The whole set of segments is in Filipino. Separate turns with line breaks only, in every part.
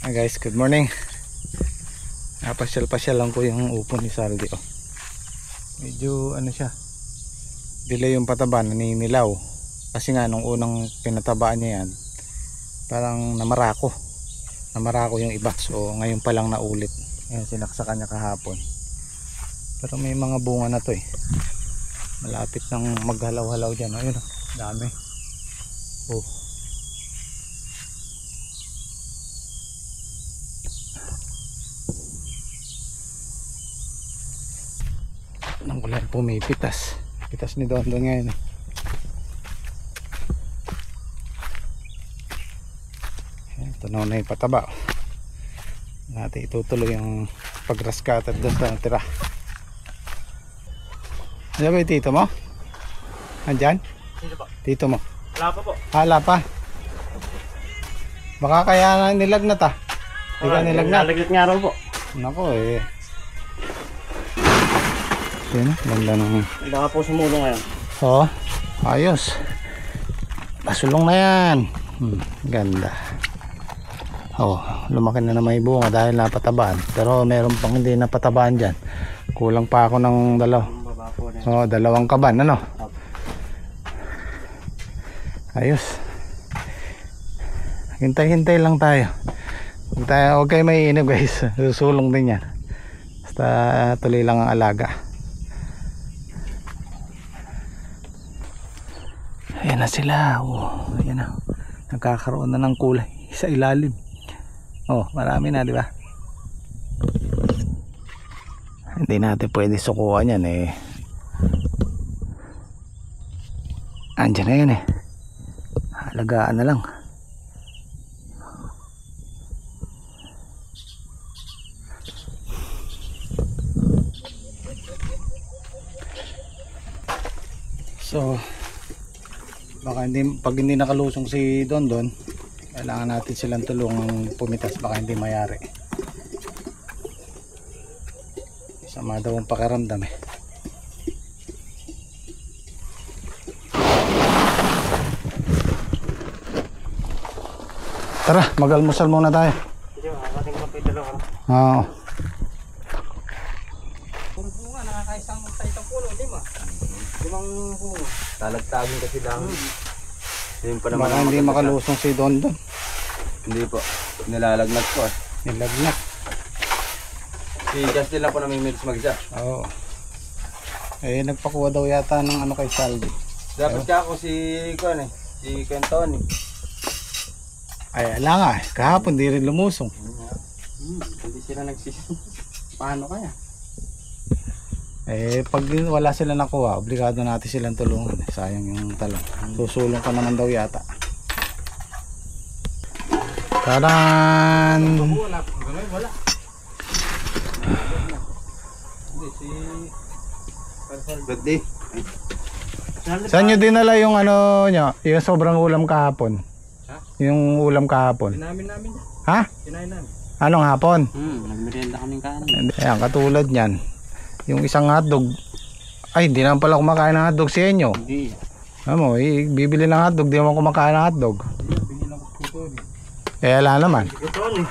Hi guys, good morning. Pasyal-pasyal lang ko yung upo ni Saldi. Medyo ano siya, delay yung pataba, naninilaw. Kasi nga nung unang pinatabaan niya yan, parang namarako yung iba. So ngayon pa lang naulit. Ayan, sinaksakan niya kahapon. Pero may mga bunga na to eh. Malapit nang maghalaw-halaw dyan. Ayun, dami. Oh. Nang ulan pumipitas. Pitas ni Don ngayon eh. Ito na yung pataba. Natin itutuloy yung pagraskatad doon sa tira. Ano ba yung tito mo? Andyan?
Sino po?
Tito mo?
Wala pa po.
Hala pa. Baka kaya na nilagnat ah. Hindi ka nilagnat.
Nalagnat nga raw po.
Nako eh. Yan, ganda nung...
Baka po sumulo ngayon.
Oo, ayos. Pasulong na yan. Ganda. Oh, lumaki na na may bunga dahil napatabaan. Pero meron pang hindi napatabaan dyan. Kulang pa ako ng dalawang kaban, ano? Ayos. Hintay-hintay lang tayo. Huwag kayo may inip guys. Susulong din yan. Basta tuloy lang ang alaga. Ayan na sila. Oh, ayan na. Nagkakaroon na ng kulay sa ilalim. Oh, marami na, di ba? Hindi natin pwede sukuan yan eh. Andiyan na yan eh. Halagaan na lang. So baka pag hindi nakalusong si Don, kailangan natin silang tulungang pumitas, baka hindi mayari. Sama daw ang pakiramdam eh. Tara, mag-almusal muna tayo. Oo.
Puro bunga, nakakaisang taitang puno, limang bunga. Talagtagin kasi lang.
Baka hindi makalusong si Don.
Hindi po, nilalagnat po.
Nilagnat.
Si Justin lang po namimilis mag-isa.
Oo. Eh, nagpakuha daw yata ng ano kay Saldi.
Dapat ka ako si Tony.
Ay, ala nga eh. Kahapon di rin lumusong.
Hindi sila nagsisi. Paano kaya?
Eh, pag wala sila nakuha, obligado natin silang tulungan. Sayang yung talong. Susulong ka naman daw yata. Taran!
Wala. Hindi, si... Birthday.
Saan nyo dinala yung ano nyo? Yung sobrang ulam kahapon?
Ha?
Yung ulam kahapon?
Kinain namin.
Ha?
Kinain namin.
Anong hapon?
Nagmerienda kaming kanin.
Ayan, katulad nyan. Yung isang hotdog. Ay, hindi naman pala kumakain ng hotdog si Enyo.
Hindi.
Ano mo, bibili ng hotdog, di naman kumakain ng hotdog.
Bigyan ako po Tony.
Eh, ala naman.
Si Tony.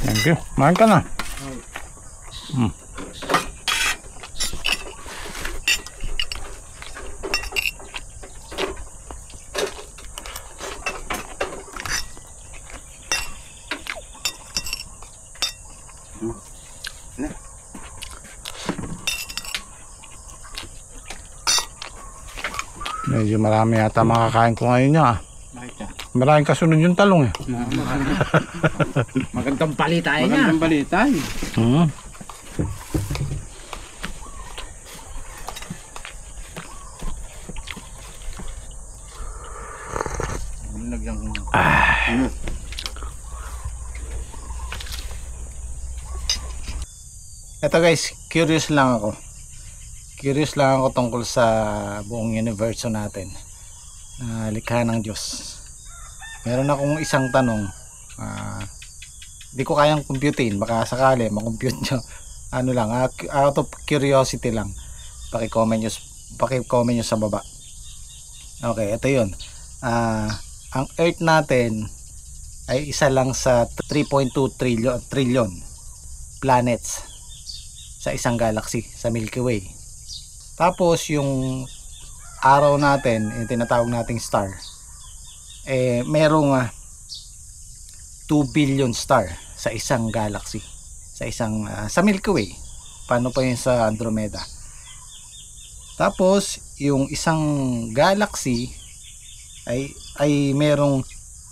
Thank you. Makan ka na. Medyo marami yata makakain ko ngayon niya. Maraming kasunod yung talong eh.
Magandang balita niya. Magandang balita.
Ito guys, curious lang ako. Curious lang ako tungkol sa buong universo natin. Likha ng Diyos. Meron akong isang tanong. Di ko kayang computein, baka sakali makompute nyo. Ano lang, out of curiosity lang. Paki-comment nyo sa baba. Okay, ito yun. Ang Earth natin ay isa lang sa 3.2 trillion planets sa isang galaxy, sa Milky Way. Tapos yung araw natin, yung tinatawag nating star, merong 2 billion star sa isang galaxy, sa Milky Way. Paano pa yun sa Andromeda? Tapos yung isang galaxy ay merong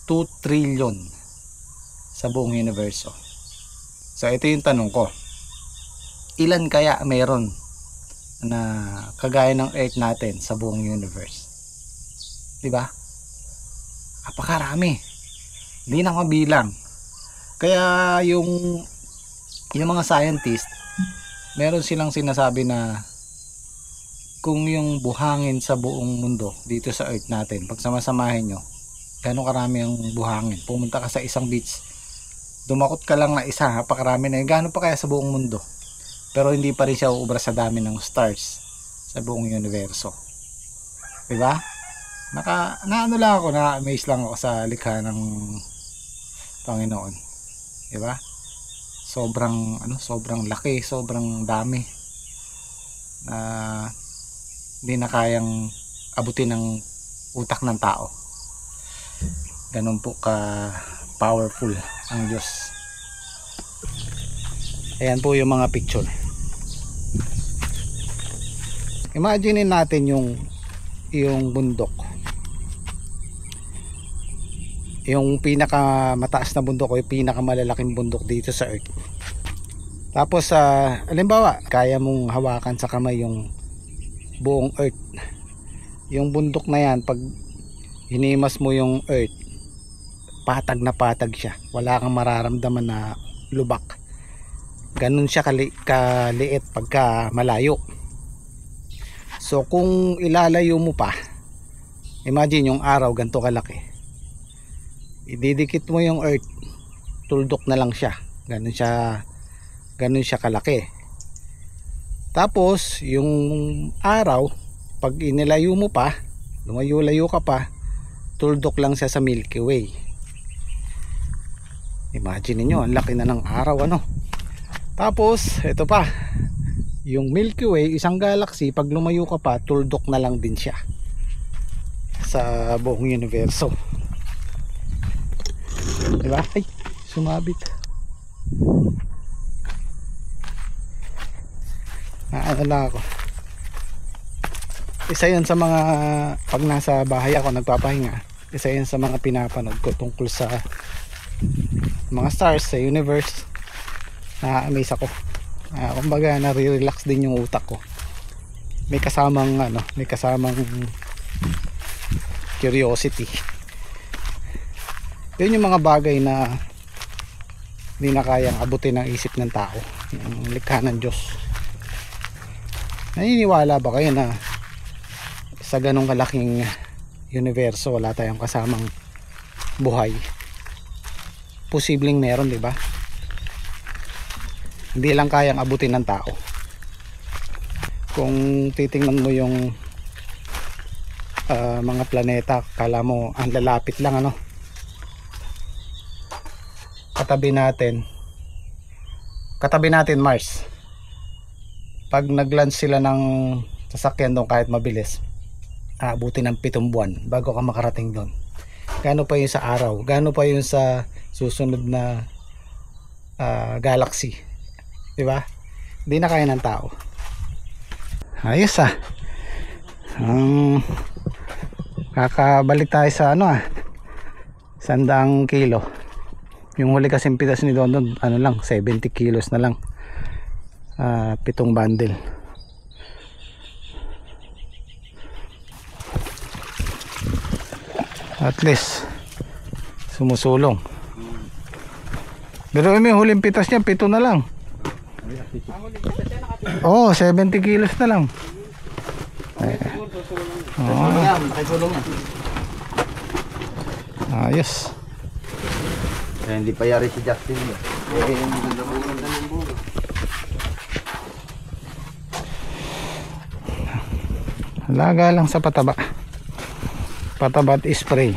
2 trillion sa buong universo. So ito yung tanong ko, ilan kaya meron na kagaya ng Earth natin sa buong universe? Diba? Napakarami, hindi na mabilang. Kaya yung mga scientist, meron silang sinasabi na kung yung buhangin sa buong mundo dito sa Earth natin, pag samasamahin nyo, gano'ng karami ang buhangin. Pumunta ka sa isang beach, dumakot ka lang na isa, napakarami na yun. Gano'n pa kaya sa buong mundo? Pero hindi pa rin siya uubra sa dami ng stars sa buong universo. Diba? Naano lang ako, na-amaze lang ako sa likha ng Panginoon. Diba? Sobrang laki, sobrang dami. Hindi na kayang abutin ng utak ng tao. Ganun po ka powerful ang Diyos. Ayan po yung mga picture. Imagine natin yung bundok. Yung pinakamataas na bundok o yung pinakamalalaking bundok dito sa Earth. Tapos halimbawa, kaya mong hawakan sa kamay yung buong Earth. Yung bundok na yan, pag hinimas mo yung Earth, patag na patag siya, wala kang mararamdaman na lubak. Ganun siya kaliit pagka malayo. So kung ilalayo mo pa, imagine yung araw ganito kalaki, ididikit mo yung Earth, tuldok na lang siya. Ganun siya kalaki. Tapos yung araw, pag inilayo mo pa, lumayo-layo ka pa, tuldok lang siya sa Milky Way. Imagine niyo, ang laki na ng araw, ano? Tapos ito pa, yung Milky Way, isang galaxy, pag lumayo ka pa, tuldok na lang din siya sa buong universo. Diba? Ay, sumabit. Ano lang ako, isa yan sa mga, pag nasa bahay ako nagpapahinga, isa yan sa mga pinapanood ko tungkol sa mga stars sa universe. Na-amaze ako. Kumbaga nare-relax din yung utak ko. May kasamang curiosity. Yun yung mga bagay na hindi na kayang abutin ng isip ng tao, yung likha ng Diyos. Naniniwala ba kayo na sa ganong kalaking universo wala tayong kasamang buhay? Posibleng meron, di ba? Hindi lang kayang abutin ng tao. Kung titingnan mo yung mga planeta, kala mo ang lalapit lang, ano? Katabi natin Mars. Pag nag-launch sila ng sasakyan doon kahit mabilis, aabutin ng 7 buwan bago ka makarating doon. Gaano pa yun sa araw, gaano pa yun sa susunod na galaxy, diba? Hindi na kaya ng tao. Ayos kakabalik tayo sa 100 kilo. Yung huli kasing pitas ni Don lang, 70 kilos na lang. 7 bundle. At least sumusulong. Pero yung huling pitas niya 7 na lang. Oh, 70 kilos na lang. Ayos.
Hindi pa yari si Justin.
Maganda ng bunga.
Alaga lang sa pataba. Pataba at spray.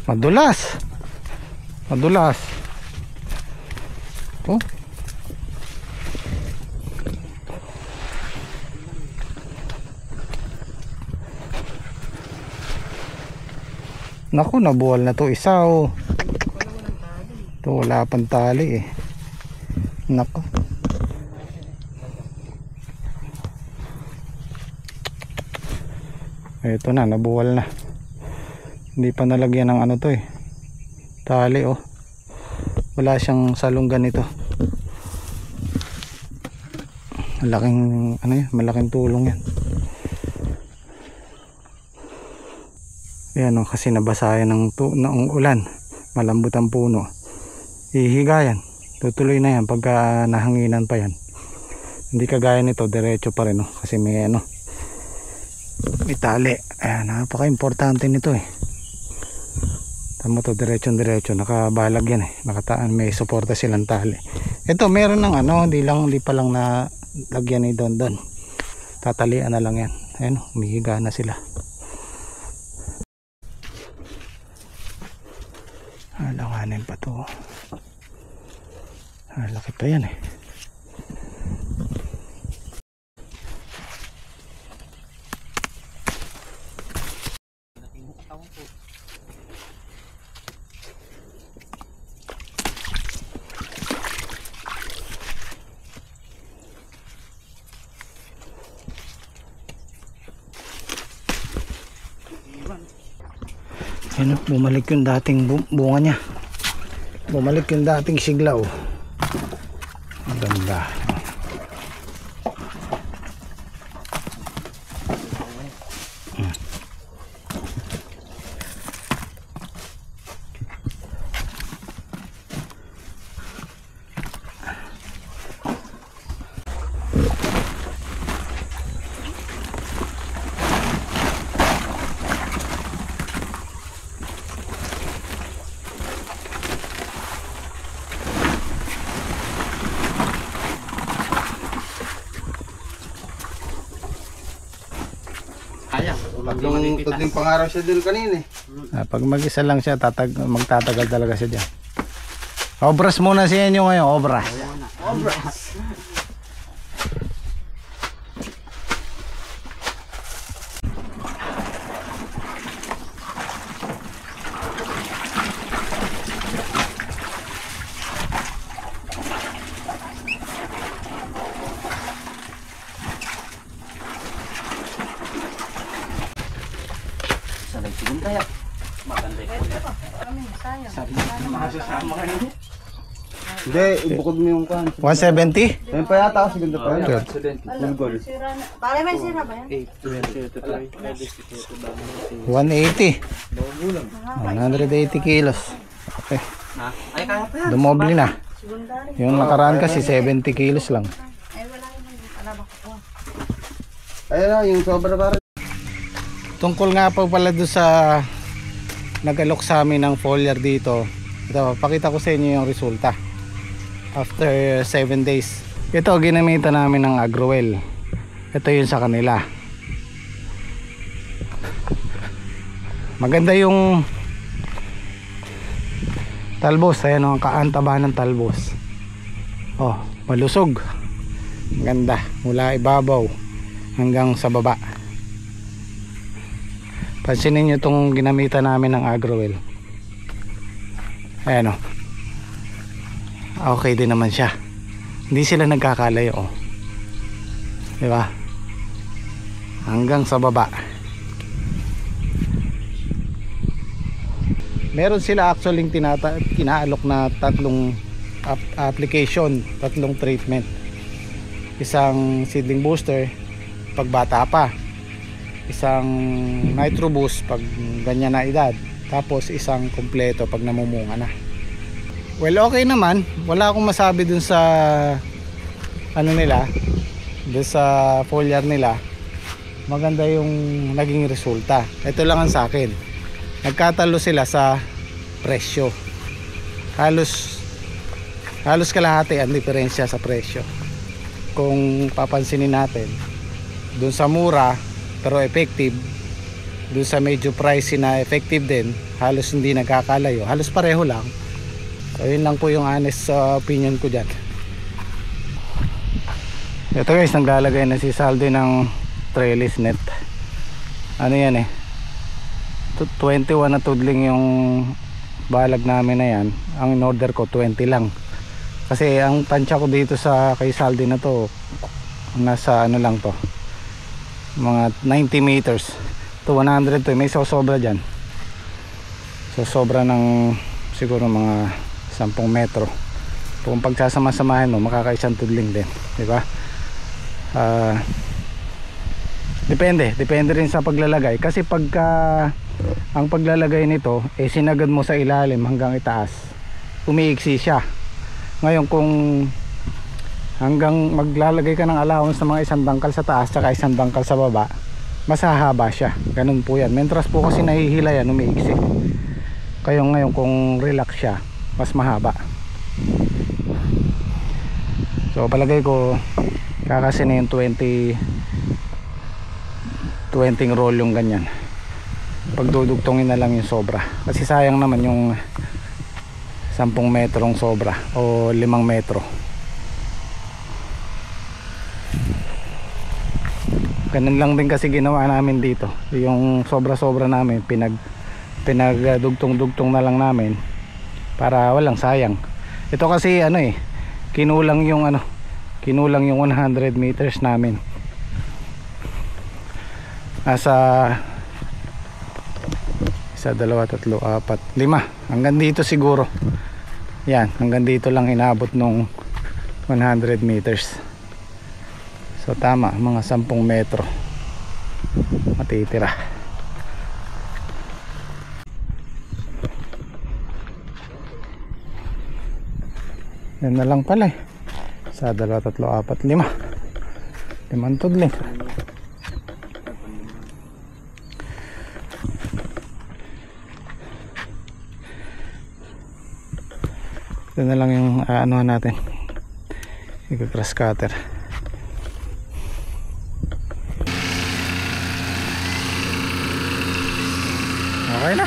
Madulas. Madulas. Oh. Naku, nabuwal na to isa oh. Ito wala pang tali eh. Naku. Ito na, nabuwal na. Hindi pa nalagyan ng ano to eh. Tali oh. Wala siyang salunggan ito. Malaking ano yan, malaking tulong yan. Yan oh, kasi nabasa yan ng ulan. Malambot ang puno. Ihiga yan. Tutuloy na yan pagka nahanginan pa yan. Hindi kagaya nito, diretso pa rin oh, kasi may ano, may tali. Ayan, napaka-importante nito eh. Tama to, diretso nakabalag yan eh, nakataan, may suporta silang tali. Ito meron ng ano, hindi pa lang na lagyan ni Don. Tatalian na lang yan. Ayun, umihiga na sila. Alanganin pa to. Laki pa yan eh. Yan o, bumalik yung dating bunga niya. Bumalik yung dating siglaw. Ang ganda.
Tudling pangaraw siya din kanina eh.
Pag mag-isa lang siya, magtatagal talaga siya dyan. Obras muna siya inyo ngayon, obras.
Obras. Hindi, ibukod mo yung kan.
170?
Yan pa yata, sigunda pa yun. Gulgol.
Pare may sira ba yan?
180. 180 kilos. Okay.
Ay, kaya pa yan.
Dumoble na. Yung nakaraan kasi 70 kilos lang.
Ay wala naman yung alabak ko.
Ayun na, yung sobra para.
Tungkol nga pa pala doon sa nag-alok sa amin ng foliar dito. Ito, pakita ko sa inyo yung resulta. After 7 days. Ito, ginamitan namin ng Agrowell. Ito yun sa kanila. Maganda yung talbos. Ayan o, ang kaantaba ng talbos. Oh, malusog. Maganda. Mula ibabaw hanggang sa baba. Pansinin nyo itong ginamitan namin ng Agrowell. Ayan o. Okay din naman siya. Hindi sila nagkakalayo oh. Diba? Hanggang sa baba. Meron sila actually kinaalok na tatlong application, tatlong treatment. Isang seedling booster pag bata pa, isang nitro boost pag ganyan na edad, tapos isang kompleto pag namumunga na. Well, okay naman. Wala akong masabi dun sa ano nila, dun sa foliar nila. Maganda yung naging resulta. Ito lang ang sa akin. Nagkatalo sila sa presyo. Halos kalahati ang diferensya sa presyo. Kung papansinin natin, dun sa mura pero effective, dun sa medyo pricey na effective din, halos hindi nagkakalayo, halos pareho lang. So yun lang po yung honest opinion ko dyan. Ito guys, naglalagay na si Saldi ng trellis net. Ano yan eh, 21 na tudling yung balag namin na yan. Ang in order ko 20 lang, kasi ang tansya ko dito sa kay Saldi na to, nasa ano lang to, mga 90 meters to 100 to. May sobra dyan, so sobra ng siguro mga 10 metro. Kung pagsasama-samahin mo, makakaisang tudling din, di ba? Depende rin sa paglalagay, kasi pagka ang paglalagay nito sinagad mo sa ilalim hanggang itaas, umiiksi siya. Ngayon kung hanggang maglalagay ka ng allowance ng mga 1 dangkal sa taas tsaka 1 dangkal sa baba, mas hahaba siya. Ganun po yan. Mentras po kasi nahihila yan, umiiksi. Kaya ngayon kung relax siya, mas mahaba. So palagay ko kakasi na yung 20 roll yung ganyan. Pagdudugtongin na lang yung sobra, kasi sayang naman yung 10 metrong sobra o 5 metro. Ganun lang din kasi ginawa namin dito. Yung sobra namin pinagdugtong na lang namin para walang sayang. Ito kasi ano kinulang yung 100 meters namin. Nasa 1, 2, 3, 4, 5 hanggang dito siguro. Yan, hanggang dito lang inabot nung 100 meters. So tama, mga 10 metro matitira. Yan na lang pala 1, 2, 3, 4, 5 tudling. Ito na lang yung anuhan natin, i-grass cutter. Okay na.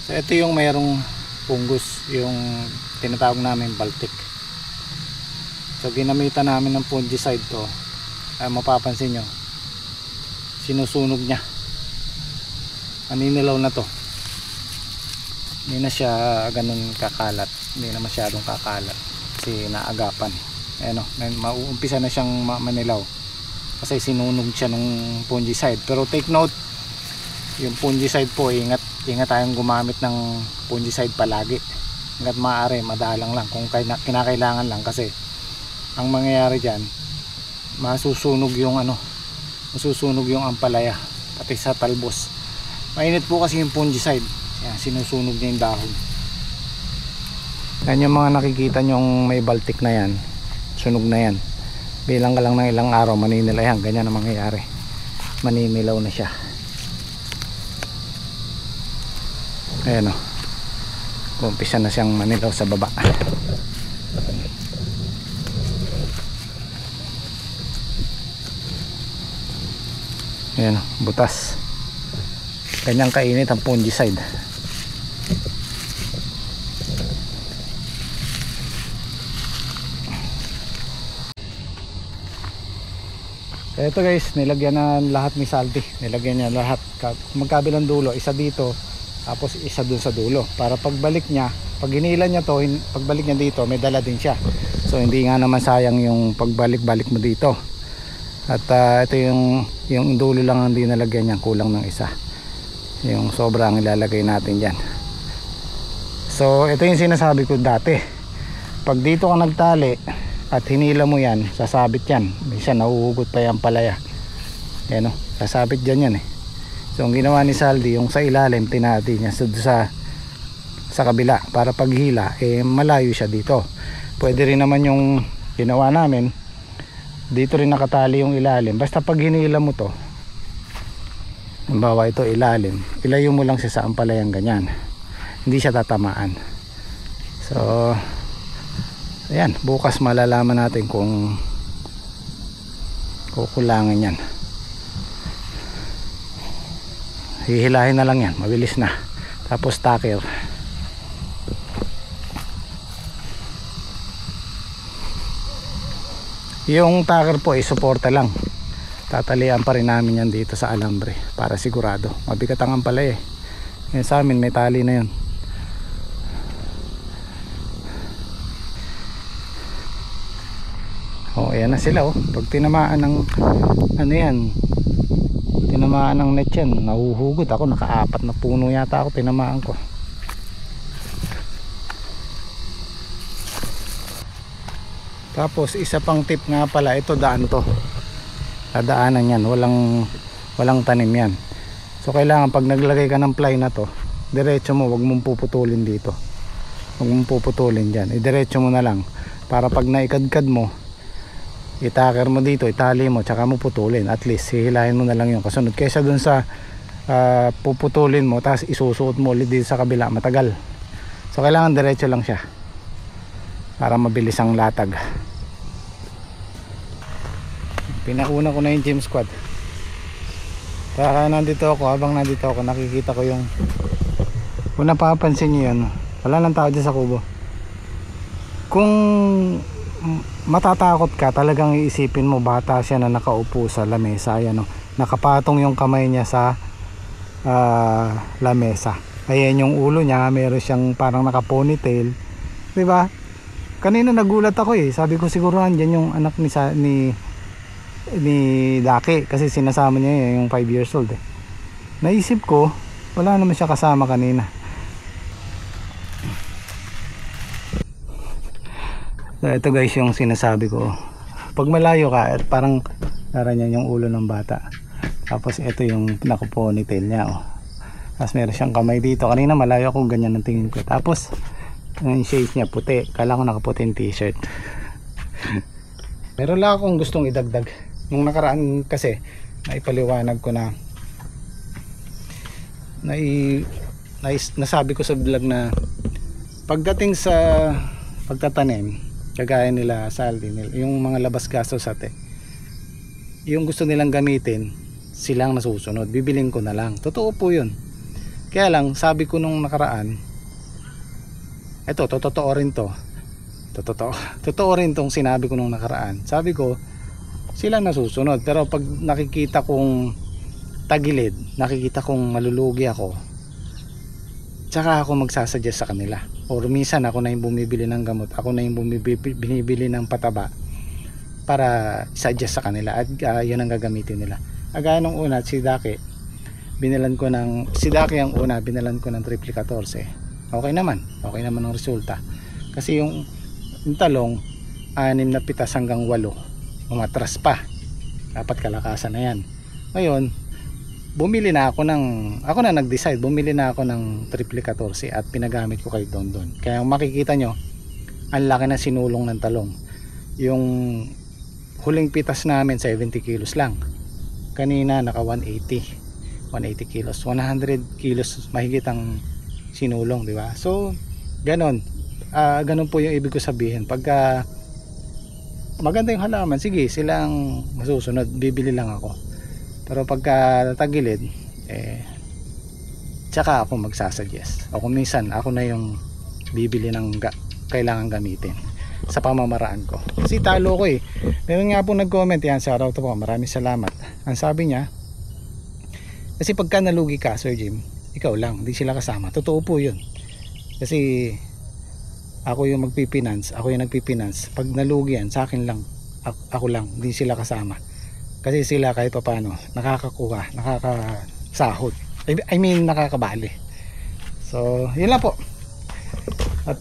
So ito yung mayroong fungus, yung tinatawag namin Baltic. So ginamitan namin ng fungicide to. Ay mapapansin nyo, sinusunog niya. Aninilaw na to. Hindi na siya ganun kakalat, hindi na masyadong kakalat kasi naagapan. Ayan o, mauumpisa na siyang manilaw kasi sinunog siya ng fungicide. Pero take note, yung fungicide po, ingat tayong gumamit ng fungicide palagi. Hanggat maaari, madalang lang kung kinakailangan lang, kasi ang mangyayari dyan, masusunog yung ampalaya pati sa talbos. Mainit po kasi yung fungicide. Yan, sinusunog niya yung dahon. Yan yung mga nakikita nyong may Baltic na yan, sunog na yan. Bilang ka lang ng ilang araw, maninilaw yan. Ganyan ang mangyayari, maninilaw na siya. Ayan o, umpisa na siyang manilaw sa baba. Ayan o, butas. Kanyang kainit ang fungicide. Ito guys, nilagyan na lahat ni Saldi. Nilagyan niya lahat, magkabilang dulo, isa dito tapos isa dun sa dulo, para pagbalik niya, pag hinila niya to, pagbalik niya dito, may dala din siya. So hindi nga naman sayang yung pagbalik-balik mo dito. At ito yung dulo lang ang di nalagyan niyan, kulang ng isa. Yung sobra ang ilalagay natin dyan. So ito yung sinasabi ko dati, pag dito ka nagtali at hinila mo yan, sasabit yan. Minsan nahuhugot pa yung palaya. Yan o, sasabit dyan yan eh. So ang ginawa ni Saldi, yung sa ilalim tinati niya sa kabila, para paghila malayo siya dito. Pwede rin naman yung ginawa namin, dito rin nakatali yung ilalim. Basta pag hinila mo to, halimbawa ito ilalim, ilayo mo lang siya sa ampalayang ganyan, hindi siya tatamaan. So ayan, bukas malalaman natin kung kukulangan yan. Hihilahin na lang yan, mabilis na. Tapos tacker. Yung tacker po ay suporta lang. Tatalian pa rin namin yan dito sa alambre para sigurado. Mabigat ang ampalay eh. Yan sa amin may tali na yun. Oh, ayan na sila oh. Pag tinamaan ng ano yan, tinamaan ng net yan, nahuhugot ako. Naka-4 na puno yata ako tinamaan ko. Tapos isa pang tip nga pala, ito daan to, dadaanan yan, walang tanim yan. So kailangan pag naglagay ka ng ply na to, diretso mo, wag mong puputulin dito, wag mong puputulin dyan, idiretso mo na lang, para pag naikadkad mo, itaker mo dito, itali mo, tsaka mo putulin. At least hihilahin mo na lang yung kasunod, kaysa dun sa puputulin mo tapos isusuot mo ulit dito sa kabila, matagal. So kailangan diretso lang siya para mabilis ang latag. Pinauna ko na yung gym squad. Kaya nandito ako, habang nandito ako, nakikita ko yung, kung napapansin nyo yan, wala nang tao dyan sa kubo. Kung matatakot ka, talagang iisipin mo bata siya na nakaupo sa lamesa. Ayan, nakapatong yung kamay niya sa lamesa. Ayan yung ulo niya, meron siyang parang naka ponytail, diba? Kanina nagulat ako eh, sabi ko siguro andyan yung anak ni Daki, kasi sinasama niya yung 5 years old eh. Naisip ko wala naman siya kasama kanina. So ito guys yung sinasabi ko, pag malayo ka at parang naranyan yung ulo ng bata, tapos ito yung naka-ponytail niya oh. Tapos meron siyang kamay dito, kanina malayo ako, ganyan ang tingin ko. Tapos yung shade niya puti, kala ko nakaputing t-shirt. Meron lang akong gustong idagdag. Nung nakaraan kasi naipaliwanag ko na nasabi ko sa vlog na pagdating sa pagtatanim, kagaya nila Saldi, yung mga labas gastos ate, yung gusto nilang gamitin, silang nasusunod, bibilin ko na lang. Totoo po yun. Kaya lang sabi ko nung nakaraan, eto totoo rin to, totoo rin tong sinabi ko nung nakaraan. Sabi ko sila nasusunod, pero pag nakikita kong tagilid, nakikita kong malulugi ako, tsaka ako magsasuggest sa kanila. Or minsan ako na yung bumibili ng gamot, ako na yung binibili ng pataba para suggest sa kanila, at yun ang gagamitin nila. Agaya nung una, si Daki, binalan ko ng, si Daki ang una, binalan ko ng triple 14. Okay naman ang resulta. Kasi yung talong, 6 na pitas hanggang 8, umatras pa. Dapat kalakasan na yan. Ngayon, bumili na ako ng, ako na nag-decide, bumili na ako ng triple 14 at pinagamit ko kay Don Don. Kaya makikita nyo, ang laki na sinulong ng talong. Yung huling pitas namin 70 kilos lang. Kanina naka 180 kilos, 100 kilos mahigit ang sinulong, di ba? So ganon, ganon po yung ibig ko sabihin. Pagka maganda yung halaman, sige, silang masusunod, bibili lang ako. Pero pagka tagilid, tsaka ako magsasuggest. O kung minsan ako na yung bibili ng kailangan gamitin sa pamamaraan ko. Kasi talo ko eh. Meron nga po nag-comment yan, shoutout po, maraming salamat. Ang sabi niya, kasi pagka nalugi ka, Sir Jim, ikaw lang, hindi sila kasama. Totoo po yun. Kasi ako yung magpipinance, ako yung nagpipinance. Pag nalugi yan, sa akin lang, ako lang, hindi sila kasama. Kasi sila kahit papaano nakakakuha, nakakasahod, I mean nakakabali. So yun lang po. At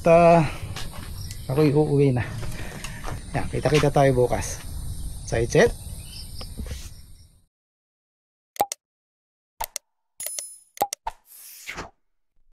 ako uuwi na. Yan, kita-kita tayo bukas sa Itchet.